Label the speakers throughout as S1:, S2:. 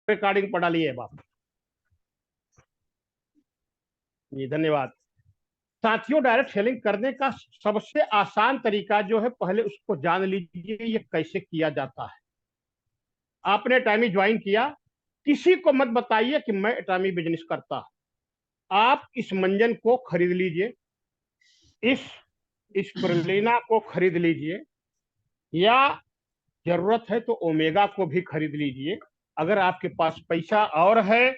S1: Recording पढ़ा लिए बाप जी, धन्यवाद। साथियों, डायरेक्ट सेलिंग करने का सबसे आसान तरीका जो है, पहले उसको जान लीजिए ये कैसे किया जाता है। आपने एटॉमी ज्वाइन किया, किसी को मत बताइए कि मैं एटॉमी बिजनेस करता हूं। आप इस मंजन को खरीद लीजिए, इस स्पिरुलिना को खरीद लीजिए, या जरूरत है तो ओमेगा को भी खरीद लीजिए। अगर आपके पास पैसा और है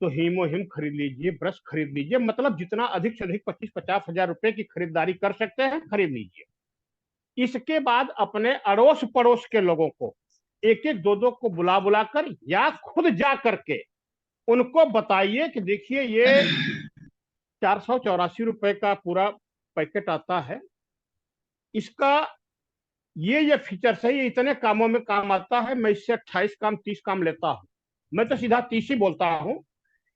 S1: तो हीमोहिम खरीद लीजिए, ब्रश खरीद लीजिए, मतलब जितना अधिक से अधिक 25-50 हजार रुपए की खरीदारी कर सकते हैं खरीद लीजिए। इसके बाद अपने अड़ोस पड़ोस के लोगों को एक एक दो दो को बुला बुला कर या खुद जा करके उनको बताइए कि देखिए ये 484 रुपए का पूरा पैकेट आता है, इसका ये फीचर्स है, ये इतने कामों में काम आता है, मैं इससे 28 काम 30 काम लेता हूँ। मैं तो सीधा 30 ही बोलता हूँ,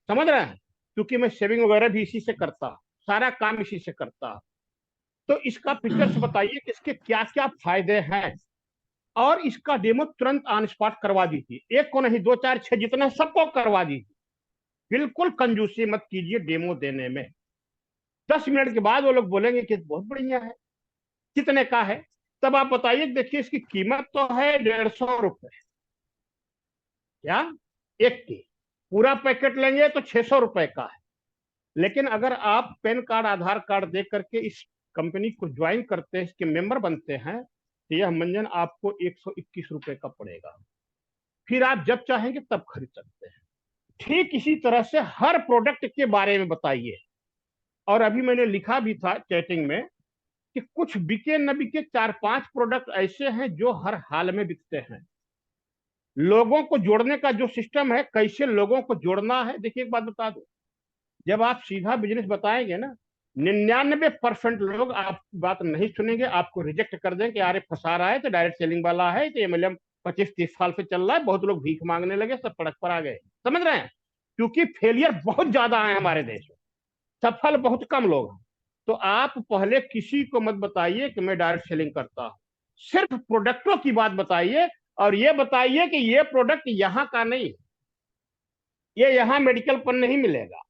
S1: समझ रहे हैं, क्योंकि मैं सेविंग वगैरह भी इसी से करता हूँ, सारा काम इसी से करता हूँ। तो इसका फीचर्स बताइए कि इसके क्या क्या फायदे हैं, और इसका डेमो तुरंत ऑन स्पॉट करवा दीजिए। एक को नहीं, दो चार छह जितने सबको करवा दीजिए। बिल्कुल कंजूसी मत कीजिए डेमो देने में। 10 मिनट के बाद वो लोग बोलेंगे कि बहुत बढ़िया है, कितने का है, तब आप बताइए देखिए इसकी कीमत तो है 150 रुपए, क्या एक की, पूरा पैकेट लेंगे तो 600 रुपए का है। लेकिन अगर आप पैन कार्ड आधार कार्ड दे करके इस कंपनी को ज्वाइन करते हैं, इसके मेंबर बनते हैं, तो यह मंजन आपको 121 रुपए का पड़ेगा। फिर आप जब चाहेंगे तब खरीद सकते हैं। ठीक इसी तरह से हर प्रोडक्ट के बारे में बताइए। और अभी मैंने लिखा भी था चैटिंग में कि कुछ बिके न बिके 4-5 प्रोडक्ट ऐसे हैं जो हर हाल में बिकते हैं। लोगों को जोड़ने का जो सिस्टम है, कैसे लोगों को जोड़ना है, देखिए एक बात बता दो, जब आप सीधा बिजनेस बताएंगे ना, 99% लोग आपकी बात नहीं सुनेंगे, आपको रिजेक्ट कर देंगे, अरे फंसा रहा है, तो डायरेक्ट सेलिंग वाला है, तो एमएलएम 25-30 साल से चल रहा है, बहुत लोग भीख मांगने लगे, सब सड़क पर आ गए। समझ रहे हैं, क्योंकि फेलियर बहुत ज्यादा है हमारे देश में, सफल बहुत कम लोग हैं। तो आप पहले किसी को मत बताइए कि मैं डायरेक्ट सेलिंग करता हूं, सिर्फ प्रोडक्टों की बात बताइए। और ये बताइए कि ये प्रोडक्ट यहाँ का नहीं है, ये यहाँ मेडिकल पर नहीं मिलेगा।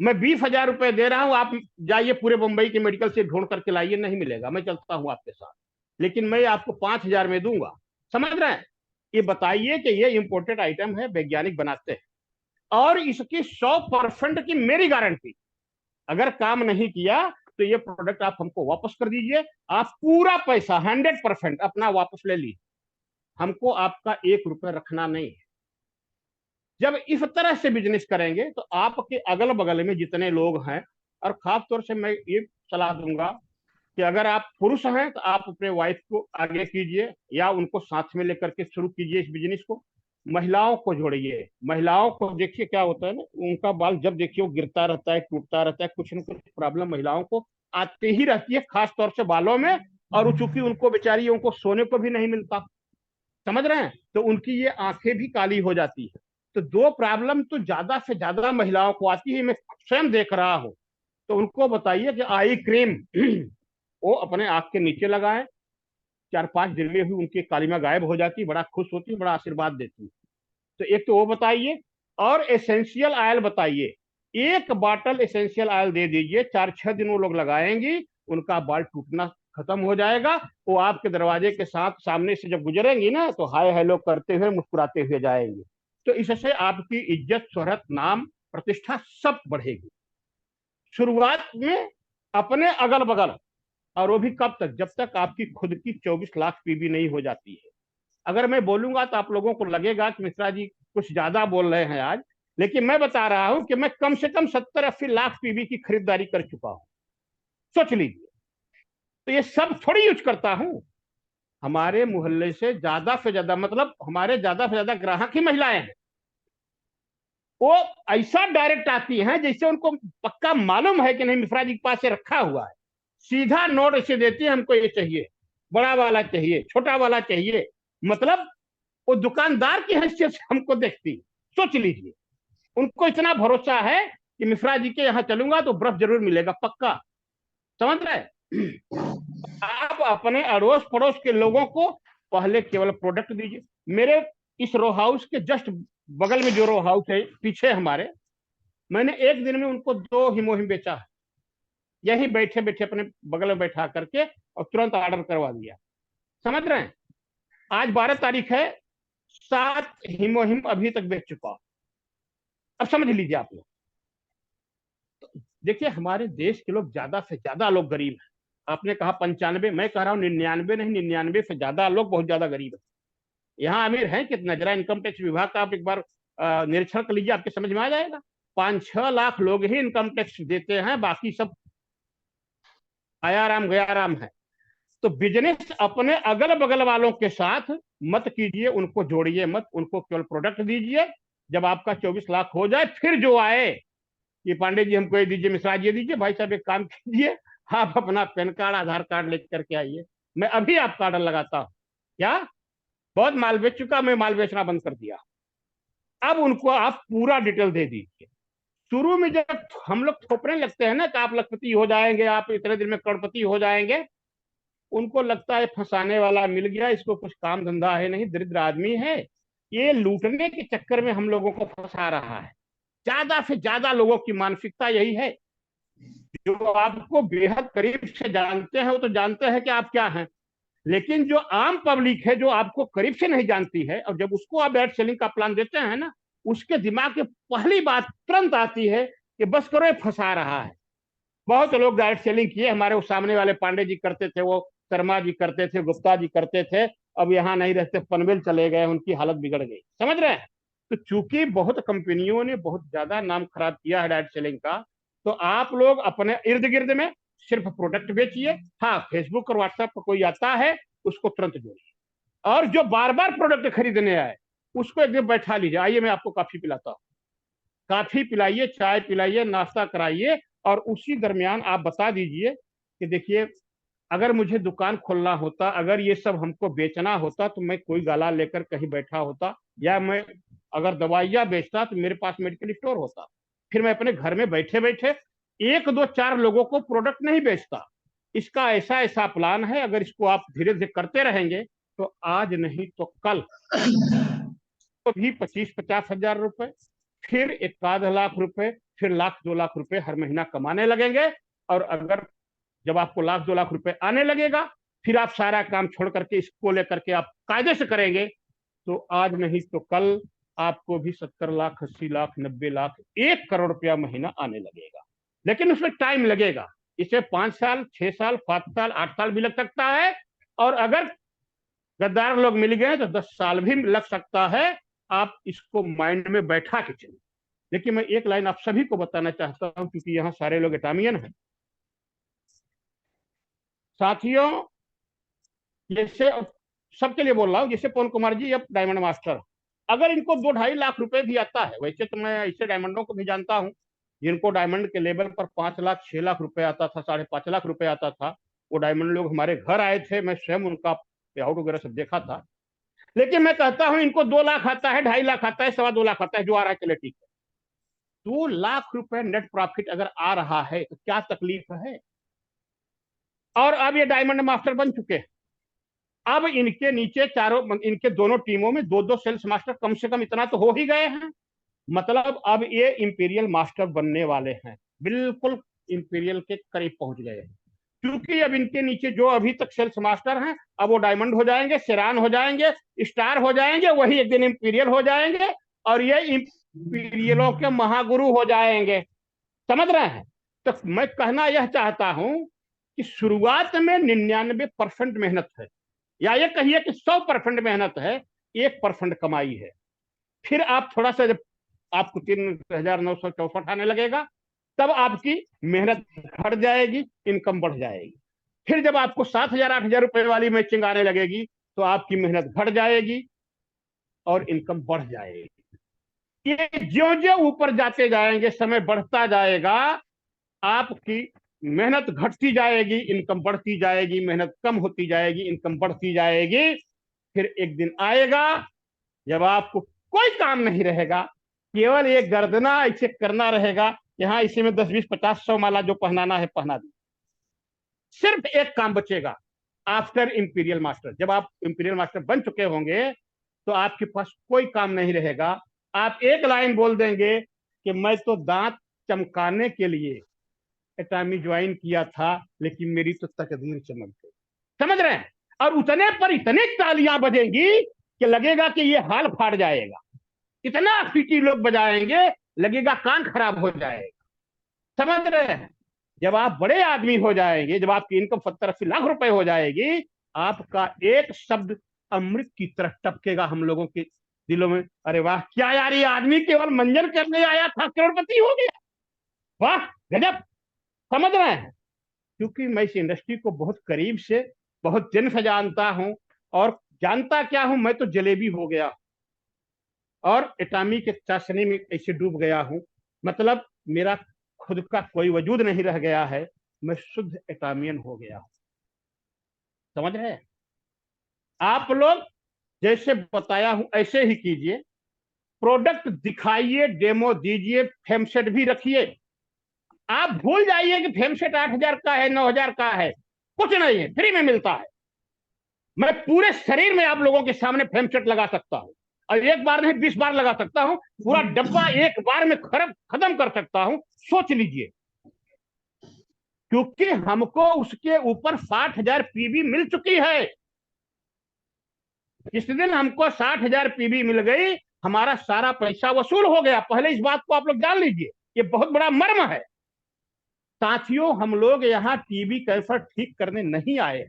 S1: मैं 20,000 रुपए दे रहा हूं, आप जाइए पूरे मुंबई के मेडिकल से ढूंढ करके लाइए, नहीं मिलेगा, मैं चलता हूं आपके साथ, लेकिन मैं आपको 5,000 में दूंगा। समझ रहे हैं, ये बताइए कि ये इंपोर्टेड आइटम है, वैज्ञानिक बनाते हैं, और इसकी 100% की मेरी गारंटी। अगर काम नहीं किया तो ये प्रोडक्ट आप हमको वापस कर दीजिए, आप पूरा पैसा 100% अपना वापस ले लीजिए, हमको आपका 1 रुपए रखना नहीं है। जब इस तरह से बिजनेस करेंगे तो आपके अगल बगल में जितने लोग हैं, और खास तौर से मैं ये सलाह दूंगा कि अगर आप पुरुष हैं तो आप अपने वाइफ को आगे कीजिए, या उनको साथ में लेकर के शुरू कीजिए इस बिजनेस को। महिलाओं को जोड़िए, महिलाओं को देखिए क्या होता है ना, उनका बाल जब देखिए वो गिरता रहता है, टूटता रहता है, कुछ न कुछ प्रॉब्लम महिलाओं को आती ही रहती है, खास तौर से बालों में। और चूंकि उनको बेचारी उनको सोने को भी नहीं मिलता, समझ रहे हैं, तो उनकी ये आंखें भी काली हो जाती है। तो दो प्रॉब्लम तो ज्यादा से ज्यादा महिलाओं को आती है, मैं स्वयं देख रहा हूं। तो उनको बताइए कि आई क्रीम वो अपने आंख के नीचे लगाएं, 4-5 दिन में ही उनकी कालिमा गायब हो जाती है, बड़ा खुश होती है, बड़ा आशीर्वाद देती है। तो एक तो वो बताइए, और एसेंशियल ऑयल बताइए, एक बॉटल एसेंशियल ऑयल दे दीजिए, 4-6 दिन वो लोग लगाएंगी, उनका बाल टूटना खत्म हो जाएगा। वो आपके दरवाजे के साथ सामने से जब गुजरेंगी ना, तो हाय हेलो करते हुए मुस्कुराते हुए जाएंगे। तो इससे आपकी इज्जत, शोहरत, नाम, प्रतिष्ठा सब बढ़ेगी। शुरुआत में अपने अगल बगल, और वो भी कब तक, जब तक आपकी खुद की 24 लाख पीबी नहीं हो जाती है। अगर मैं बोलूंगा तो आप लोगों को लगेगा कि मिश्रा जी कुछ ज्यादा बोल रहे हैं आज, लेकिन मैं बता रहा हूं कि मैं कम से कम 70-80 लाख पीबी की खरीदारी कर चुका हूं, सोच लीजिए। तो ये सब थोड़ी यूज करता हूं, हमारे मोहल्ले से ज्यादा, मतलब हमारे ज्यादा से ज्यादा ग्राहक ही महिलाएं हैं। वो ऐसा डायरेक्ट आती हैं जैसे उनको पक्का मालूम है कि नहीं मिश्रा जी के पास ये रखा हुआ है, सीधा नोट ऐसे देती है, हमको ये चाहिए, बड़ा वाला चाहिए, छोटा वाला चाहिए, मतलब वो दुकानदार की हैसियत से हमको देखती। सोच लीजिए, उनको इतना भरोसा है कि मिश्रा जी के यहाँ चलूंगा तो बर्फ जरूर मिलेगा, पक्का। समझ रहे, आप अपने अड़ोस पड़ोस के लोगों को पहले केवल प्रोडक्ट दीजिए। मेरे इस रो हाउस के जस्ट बगल में जो रो हाउस है पीछे हमारे, मैंने एक दिन में उनको 2 हीमोहिम बेचा है, यही बैठे बैठे अपने बगल में बैठा करके, और तुरंत ऑर्डर करवा दिया। समझ रहे हैं? आज 12 तारीख है, 7 हीमोहिम अभी तक बेच चुका हूं। अब समझ लीजिए आप लोग। देखिए हमारे देश के लोग ज्यादा से ज्यादा लोग गरीब हैं। आपने कहा 95, मैं कह रहा हूँ 99 नहीं, 99 से ज्यादा लोग बहुत ज्यादा गरीब है। यहाँ अमीर हैं कितना, जरा इनकम टैक्स विभाग का आप एक बार निरीक्षण कर लीजिए, आपके समझ में आ जाएगा। 5-6 लाख लोग ही इनकम टैक्स देते हैं, बाकी सब आया राम गया राम है। तो बिजनेस अपने अगल बगल वालों के साथ मत कीजिए, उनको जोड़िए मत, उनको केवल प्रोडक्ट दीजिए। जब आपका 24 लाख हो जाए फिर जो आए कि पांडे जी हमको ये दीजिए, मिश्रा जी दीजिए, भाई साहब एक काम कीजिए, आप अपना पैन कार्ड आधार कार्ड लेकर के आइए, मैं अभी आपका ऑर्डर लगाता हूँ। क्या? बहुत माल बेच चुका, मैं माल बेचना बंद कर दिया। अब उनको आप पूरा डिटेल दे दीजिए। शुरू में जब हम लोग थोपने लगते हैं ना कि आप लखपति हो जाएंगे, आप इतने दिन में करोड़पति हो जाएंगे, उनको लगता है फंसाने वाला मिल गया, इसको कुछ काम धंधा है नहीं, दरिद्र आदमी है, ये लूटने के चक्कर में हम लोगों को फंसा रहा है। ज्यादा से ज्यादा लोगों की मानसिकता यही है। जो आपको बेहद करीब से जानते हैं वो तो जानते हैं कि आप क्या हैं, लेकिन जो आम पब्लिक है जो आपको करीब से नहीं जानती है, और जब उसको आप डायरेक्ट सेलिंग का प्लान देते हैं ना, उसके दिमाग में पहली बात तुरंत आती है कि बस करो ये फंसा रहा है। बहुत लोग डायरेक्ट सेलिंग किए, हमारे वो सामने वाले पांडे जी करते थे, वो शर्मा जी करते थे, गुप्ता जी करते थे, अब यहाँ नहीं रहते, पनवेल चले गए, उनकी हालत बिगड़ गई। समझ रहे हैं? तो चूंकि बहुत कंपनियों ने बहुत ज्यादा नाम खराब किया है डायरेक्ट सेलिंग का, तो आप लोग अपने इर्द गिर्द में सिर्फ प्रोडक्ट बेचिए। हाँ, फेसबुक और व्हाट्सएप पर कोई आता है उसको तुरंत जोड़िए, और जो बार बार प्रोडक्ट खरीदने आए उसको एक दिन बैठा लीजिए, आइए मैं आपको कॉफी पिलाता हूँ। कॉफी पिलाइए, चाय पिलाइए, नाश्ता कराइए, और उसी दरमियान आप बता दीजिए कि देखिए अगर मुझे दुकान खोलना होता, अगर ये सब हमको बेचना होता, तो मैं कोई गाला लेकर कहीं बैठा होता, या मैं अगर दवाइयां बेचता तो मेरे पास मेडिकल स्टोर होता, फिर मैं अपने घर में बैठे बैठे 1 2 4 लोगों को प्रोडक्ट नहीं बेचता। इसका ऐसा ऐसा प्लान है, अगर इसको आप धीरे धीरे करते रहेंगे तो आज नहीं तो कल तो भी 25-50 हजार रुपए, फिर 1 आध लाख रुपए, फिर 1 लाख 2 लाख रुपए हर महीना कमाने लगेंगे। और अगर जब आपको 1 लाख 2 लाख रुपए आने लगेगा, फिर आप सारा काम छोड़ करके इसको लेकर के आप कायदे से करेंगे, तो आज नहीं तो कल आपको भी 70 लाख 80 लाख 90 लाख 1 करोड़ रुपया महीना आने लगेगा। लेकिन उसमें टाइम लगेगा, इसे 5 साल 6 साल 7 साल 8 साल भी लग सकता है, और अगर गद्दार लोग मिल गए तो 10 साल भी लग सकता है। आप इसको माइंड में बैठा के चलिए। लेकिन मैं एक लाइन आप सभी को बताना चाहता हूं, क्योंकि यहाँ सारे लोग एटामियन हैं साथियों। जैसे सबके लिए बोल रहा हूँ, जैसे पवन कुमार जी अब डायमंड मास्टर, अगर इनको 2-2.5 लाख रुपए भी आता है, वैसे तो मैं ऐसे डायमंडों को भी जानता हूँ जिनको डायमंड के लेवल पर 5 लाख 6 लाख रुपए आता था, 5.5 लाख रुपए आता था। वो डायमंड लोग हमारे घर आए थे, मैं स्वयं उनका पे आउट वगैरह सब देखा था। लेकिन मैं कहता हूं इनको 2 लाख आता है, 2.5 लाख आता है, 2.25 लाख आता है, जो आ रहा है चले ठीक है। 2 लाख रुपए नेट प्रॉफिट अगर आ रहा है तो क्या तकलीफ है? और अब ये डायमंड मास्टर बन चुके हैं। अब इनके नीचे चारों, इनके दोनों टीमों में 2-2 सेल्स मास्टर कम से कम इतना तो हो ही गए हैं। मतलब अब ये इंपीरियल मास्टर बनने वाले हैं, बिल्कुल इंपीरियल के करीब पहुंच गए हैं। क्योंकि अब इनके नीचे जो अभी तक सेल्स मास्टर हैं, अब वो डायमंड हो जाएंगे, सेरान हो जाएंगे, स्टार हो जाएंगे, वही एक दिन इंपीरियल हो जाएंगे, और ये इंपीरियलों के महागुरु हो जाएंगे। समझ रहे हैं? तो मैं कहना यह चाहता हूं कि शुरुआत में 99% मेहनत है, या ये कहिए कि 100% मेहनत है, 1% कमाई है। फिर आप थोड़ा सा जब आपको 3,964 आने लगेगा, तब आपकी मेहनत घट जाएगी, इनकम बढ़ जाएगी। फिर जब आपको 7,000 8,000 रुपए वाली मैचिंग आने लगेगी, तो आपकी मेहनत घट जाएगी और इनकम बढ़ जाएगी। ये ज्यो ज्यो ऊपर जाते जाएंगे, समय बढ़ता जाएगा, आपकी मेहनत घटती जाएगी, इनकम बढ़ती जाएगी, मेहनत कम होती जाएगी, इनकम बढ़ती जाएगी। फिर एक दिन आएगा जब आपको कोई काम नहीं रहेगा, केवल एक गर्दना इसे करना रहेगा, यहाँ इसी में 10 20 50 100 माला जो पहनाना है पहना दी। सिर्फ एक काम बचेगा आफ्टर इंपीरियल मास्टर। जब आप इंपीरियल मास्टर बन चुके होंगे तो आपके पास कोई काम नहीं रहेगा, आप एक लाइन बोल देंगे कि मैं तो दांत चमकाने के लिए एटामी ज्वाइन किया था, लेकिन मेरी तो तकदीर चमक गई। समझ रहे हैं? और उतने पर इतनी तालियां बजेंगी कि लगेगा कि ये हाल फाड़ जाएगा। इतना सीटी लोग बजाएंगे, लगेगा कान खराब हो जाएगा। समझ रहे हैं? जब आप बड़े आदमी हो जाएंगे, जब आपकी इनकम 70-80 लाख रुपए हो जाएगी, आपका एक शब्द अमृत की तरह टपकेगा हम लोगों के दिलों में। अरे वाह, क्या यार, ये आदमी केवल मंजन करने आया था, करोड़पति हो गया। वाह, गजब। समझ रहे हैं? क्योंकि मैं इस इंडस्ट्री को बहुत करीब से, बहुत दिन से जानता हूं। और जानता क्या हूं, मैं तो जलेबी हो गया और एटामी के चाशनी में ऐसे डूब गया हूं। मतलब मेरा खुद का कोई वजूद नहीं रह गया है, मैं शुद्ध एटामियन हो गया हूं। समझ रहे हैं? आप लोग जैसे बताया हूं ऐसे ही कीजिए। प्रोडक्ट दिखाइए, डेमो दीजिए, फेमसेट भी रखिए। आप भूल जाइए कि फेमसेट 8,000 का है, 9,000 का है। कुछ नहीं है, फ्री में मिलता है। मैं पूरे शरीर में आप लोगों के सामने फेमसेट लगा सकता हूं, और एक बार नहीं 20 बार लगा सकता हूं। पूरा डब्बा एक बार में खत्म कर सकता हूं। सोच लीजिए। क्योंकि हमको उसके ऊपर 60,000 पीबी मिल चुकी है। जिस दिन हमको 60,000 पीबी मिल गई, हमारा सारा पैसा वसूल हो गया। पहले इस बात को आप लोग जान लीजिए, ये बहुत बड़ा मर्म है। साथियों, हम लोग यहाँ टीबी कैंसर ठीक करने नहीं आए।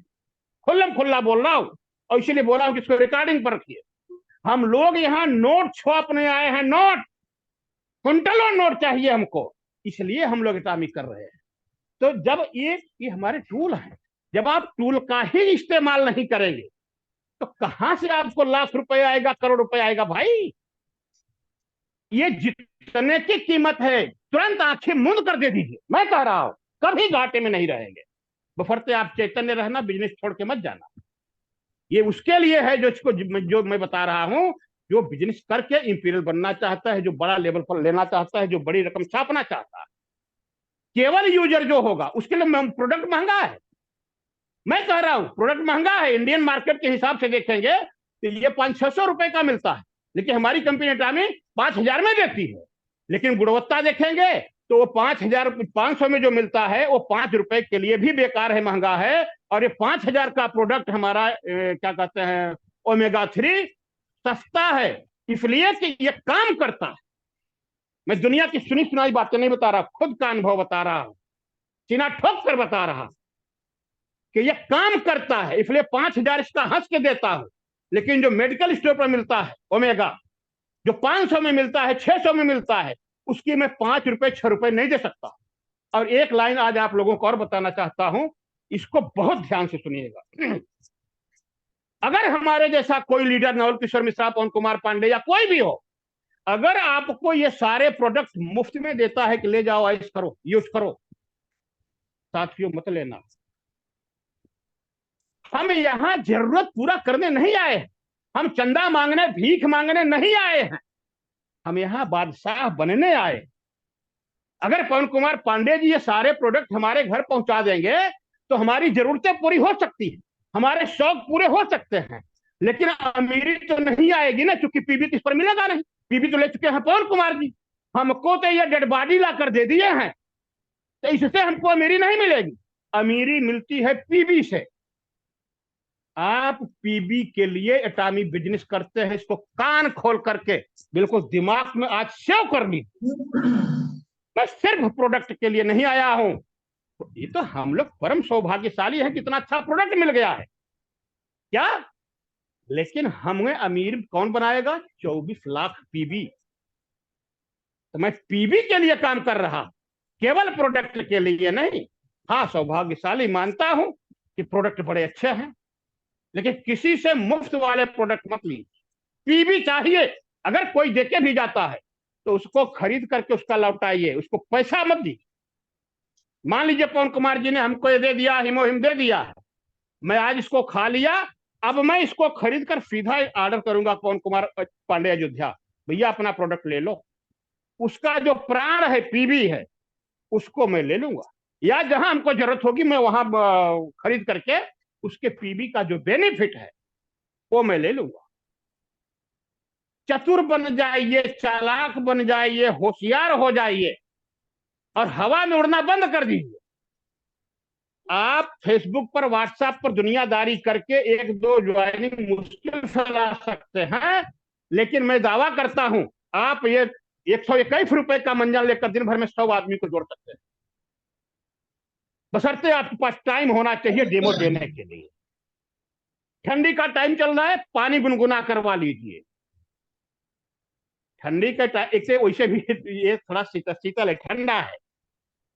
S1: खुल्लम खुल्ला बोल रहा हूं, और इसीलिए बोल रहा हूं कि इसको रिकॉर्डिंग पर रखिए। हम लोग यहाँ नोट छापने आए हैं। नोट, क्विंटलों नोट चाहिए हमको, इसलिए हम लोग एटामी कर रहे हैं। तो जब ये हमारे टूल है, जब आप टूल का ही इस्तेमाल नहीं करेंगे, तो कहां से आपको लाख रुपए आएगा, करोड़ रुपए आएगा भाई? ये जितने की कीमत है, तुरंत आंखें मूंद कर दे दीजिए। मैं कह रहा हूं, कभी घाटे में नहीं रहेंगे। बफरते आप चैतन्य रहना, बिजनेस छोड़ के मत जाना। ये उसके लिए है जो मैं बता रहा हूं, जो बिजनेस करके इंपीरियल बनना चाहता है, जो बड़ा लेवल पर लेना चाहता है, जो बड़ी रकम छापना चाहता है। केवल यूजर जो होगा उसके लिए प्रोडक्ट महंगा है। मैं कह रहा हूं प्रोडक्ट महंगा है। इंडियन मार्केट के हिसाब से देखेंगे तो ये 500-600 रुपए का मिलता है, लेकिन हमारी कंपनी एटामी 5,000 में देती है। लेकिन गुणवत्ता देखेंगे तो वो 5,500 में जो मिलता है, वो 5 रुपए के लिए भी बेकार है, महंगा है। और ये 5,000 का प्रोडक्ट हमारा क्या कहते हैं, ओमेगा 3, सस्ता है, इसलिए कि ये काम करता है। मैं दुनिया की सुनी सुनाई बातें नहीं बता रहा, खुद का अनुभव बता रहा हूं, सीना ठोक कर बता रहा कि ये काम करता है, इसलिए 5,000 इसका हंस के देता हूं। लेकिन जो मेडिकल स्टोर पर मिलता है ओमेगा, जो 500 में मिलता है, 600 में मिलता है, उसकी मैं 5 रुपए 6 रुपए नहीं दे सकता। और एक लाइन आज आप लोगों को और बताना चाहता हूं, इसको बहुत ध्यान से सुनिएगा। अगर हमारे जैसा कोई लीडर, नवल किशोर मिश्रा, पवन कुमार पांडे या कोई भी हो, अगर आपको ये सारे प्रोडक्ट मुफ्त में देता है कि ले जाओ, ऐश करो, यूज करो, साथियों मत लेना। हम यहां जरूरत पूरा करने नहीं आए हैं, हम चंदा मांगने, भीख मांगने नहीं आए हैं, हम यहां बादशाह बनने आए। अगर पवन कुमार पांडे जी ये सारे प्रोडक्ट हमारे घर पहुंचा देंगे, तो हमारी जरूरतें पूरी हो सकती है, हमारे शौक पूरे हो सकते हैं। लेकिन अमीरी तो नहीं आएगी ना, क्योंकि पीबी किस पर मिलेगा नहीं। पीबी तो ले चुके हैं पवन कुमार जी, हमको तो ये डेड बॉडी ला कर दे दिए हैं, तो इससे हमको अमीरी नहीं मिलेगी। अमीरी मिलती है पीबी से। आप पीबी के लिए एटामी बिजनेस करते हैं, इसको कान खोल करके बिल्कुल दिमाग में आज सेव कर ली। मैं सिर्फ प्रोडक्ट के लिए नहीं आया हूं। तो ये तो हम लोग परम सौभाग्यशाली हैं, कितना अच्छा प्रोडक्ट मिल गया है क्या। लेकिन हमें अमीर कौन बनाएगा? 24 लाख पीबी। तो मैं पीबी के लिए काम कर रहा, केवल प्रोडक्ट के लिए नहीं। हाँ, सौभाग्यशाली मानता हूं कि प्रोडक्ट बड़े अच्छे हैं, लेकिन किसी से मुफ्त वाले प्रोडक्ट मत लीजिए। पीबी चाहिए, अगर कोई देके भी जाता है तो उसको खरीद करके उसका लौटाइए, उसको पैसा मत दीजिए। मान लीजिए पवन कुमार जी ने हमको ये दे दिया, हिमोहिम दे दिया है, मैं आज इसको खा लिया, अब मैं इसको खरीद कर सीधा ऑर्डर करूंगा पवन कुमार पांडे अयोध्या, भैया अपना प्रोडक्ट ले लो। उसका जो प्राण है, पीबी है, उसको मैं ले लूंगा। या जहां हमको जरूरत होगी मैं वहां खरीद करके उसके पीबी का जो बेनिफिट है वो मैं ले लूंगा। चतुर बन जाइए, चालाक बन जाइए, होशियार हो जाइए और हवा में उड़ना बंद कर दीजिए। आप फेसबुक पर, व्हाट्सएप पर दुनियादारी करके एक दो ज्वाइनिंग मुश्किल से ला सकते हैं, लेकिन मैं दावा करता हूं आप ये 121 रुपए का मंजन लेकर दिन भर में 100 आदमी को जोड़ सकते हैं, बशर्ते आपके पास टाइम होना चाहिए डेमो देने के लिए। ठंडी का टाइम चल रहा है, पानी गुनगुना करवा लीजिए। ठंडी का टाइम एक से वैसे भी ये थोड़ा शीतल शीतल है, ठंडा है,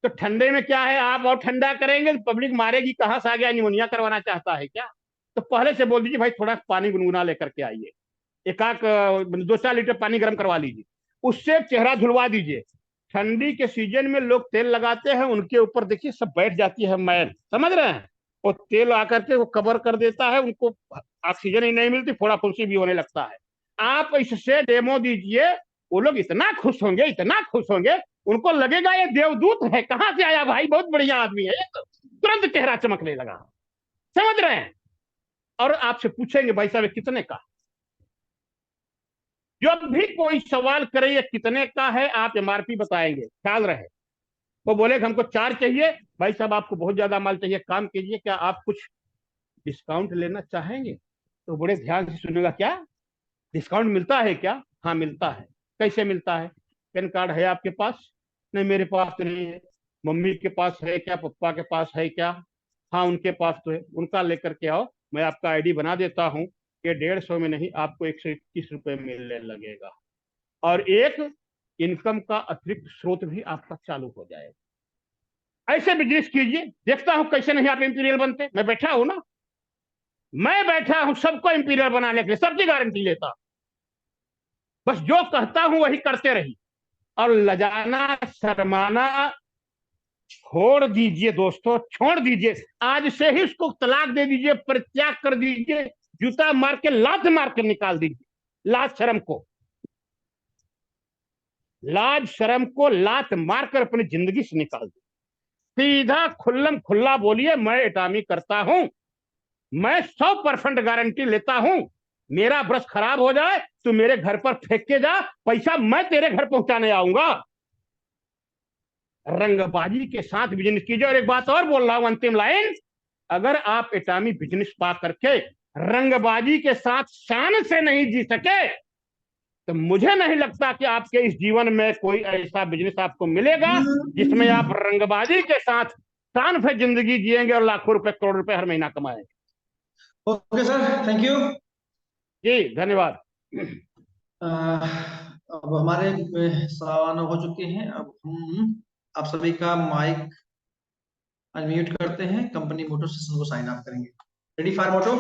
S1: तो ठंडे में क्या है, आप और ठंडा करेंगे तो पब्लिक मारेगी, कहां से आ गया, निमोनिया करवाना चाहता है क्या? तो पहले से बोल दीजिए भाई थोड़ा पानी गुनगुना लेकर के आइए, एक आक 2-4 लीटर पानी गर्म करवा लीजिए, उससे चेहरा धुलवा दीजिए। ठंडी के सीजन में लोग तेल लगाते हैं, उनके ऊपर देखिए सब बैठ जाती है मैल, समझ रहे हैं? और तेल आकर के वो कवर कर देता है, उनको ऑक्सीजन ही नहीं मिलती, फोड़ा फुंसी भी होने लगता है। आप इससे डेमो दीजिए, वो लोग इतना खुश होंगे, इतना खुश होंगे, उनको लगेगा ये देवदूत है, कहां से आया भाई, बहुत बढ़िया आदमी है, तो तुरंत चेहरा चमकने लगा। समझ रहे हैं? और आपसे पूछेंगे भाई साहब कितने का? जब भी कोई सवाल करे ये कितने का है, आप एमआरपी बताएंगे, ख्याल रहे। वो बोले कि हमको 4 चाहिए, भाई साहब आपको बहुत ज्यादा माल चाहिए, काम कीजिए, क्या आप कुछ डिस्काउंट लेना चाहेंगे? तो बड़े ध्यान से सुनेगा, क्या डिस्काउंट मिलता है क्या? हाँ मिलता है। कैसे मिलता है? पैन कार्ड है आपके पास? नहीं मेरे पास तो नहीं है। मम्मी के पास है क्या, पापा के पास है क्या? हाँ उनके पास तो है, उनका लेकर के आओ, मैं आपका आईडी बना देता हूँ, ये 150 में नहीं आपको 121 रुपये मिलने लगेगा, और एक इनकम का अतिरिक्त स्रोत भी आपका चालू हो जाएगा। ऐसे बिजनेस कीजिए, देखता हूं कैसे नहीं आप इंपीरियल बनते। मैं बैठा हूं ना, मैं बैठा हूं सबको इंपीरियल बनाने के लिए, सबकी गारंटी लेता हूं। बस जो कहता हूं वही करते रहिए, और लजाना शर्माना छोड़ दीजिए दोस्तों, छोड़ दीजिए। आज से ही उसको तलाक दे दीजिए, परित्याग कर दीजिए, जूता मार के, लात मार के निकाल दीजिए। लाज शर्म को, लाज शर्म को लात मारकर अपनी जिंदगी से निकाल दीजिए। सीधा खुल्लम खुल्ला बोलिए, मैं एटामी करता हूं, मैं 100% गारंटी लेता हूं। मेरा ब्रश खराब हो जाए तो मेरे घर पर फेंक के जा, पैसा मैं तेरे घर पहुंचाने आऊंगा। रंगबाजी के साथ बिजनेस कीजिए। और एक बात और बोल रहा हूं, अंतिम लाइन, अगर आप एटामी बिजनेस पा करके रंगबाजी के साथ शान से नहीं जी सके, तो मुझे नहीं लगता कि आपके इस जीवन में कोई ऐसा बिजनेस आपको मिलेगा जिसमें आप रंगबाजी के साथ शान से जिंदगी जिएंगे और लाखों रुपए, करोड़ रुपए हर महीना कमाएंगे।
S2: Okay sir, thank you.
S1: जी धन्यवाद।
S2: अब हमारे सवाल हो चुके हैं। अब हम आप सभी का माइक अनम्यूट करते हैं, कंपनी मोटो सेशन को साइन अप करेंगे। Ready for motto?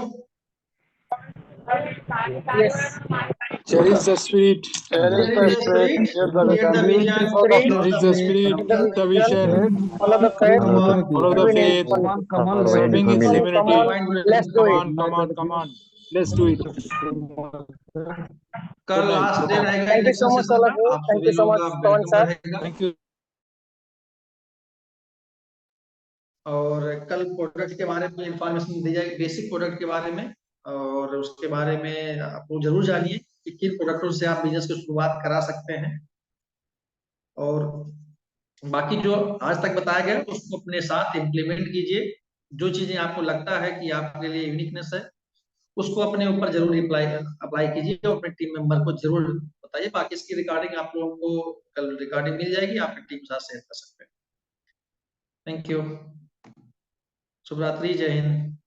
S3: Yes.
S4: Cherish the spirit,
S2: Cherish the spirit,
S4: hear the
S2: hear the
S4: vision.
S2: vision,
S4: Cherish the spirit, hear the vision,
S3: Follow the faith.
S4: follow the
S3: We need
S4: faith,
S3: come on,
S4: serving is
S3: come
S4: humanity.
S3: on, let's do it.
S4: Come on, let's do it.
S2: कल
S4: Good night.
S2: Last day रहेगा
S3: Thank you so
S2: election
S3: much,
S2: session
S3: all
S2: का।
S3: of you.
S2: आप
S3: Thank
S2: सभी
S3: you so
S2: लोगों
S3: much,
S2: का
S3: Pawan
S2: welcome
S3: sir.
S2: रहेगा।
S4: Thank you.
S2: और कल प्रोडक्ट के बारे में इंफॉर्मेशन दी जाएगी, बेसिक प्रोडक्ट के बारे में, और उसके बारे में आपको जरूर जानिए कि किन प्रोडक्टों से आप बिजनेस की शुरुआत करा सकते हैं। और बाकी जो आज तक बताया गया उसको अपने साथ इम्प्लीमेंट कीजिए। जो चीजें आपको लगता है कि आपके लिए यूनिकनेस है, उसको अपने ऊपर जरूर अप्लाई कीजिए और अपने टीम मेंबर को जरूर बताइए। बाकी इसकी रिकॉर्डिंग आप लोगों को कल रिकॉर्डिंग मिल जाएगी, आपकी टीम के साथ शेयर कर सकते हैं। Thank you. शुभ रात्रि, जय हिंद।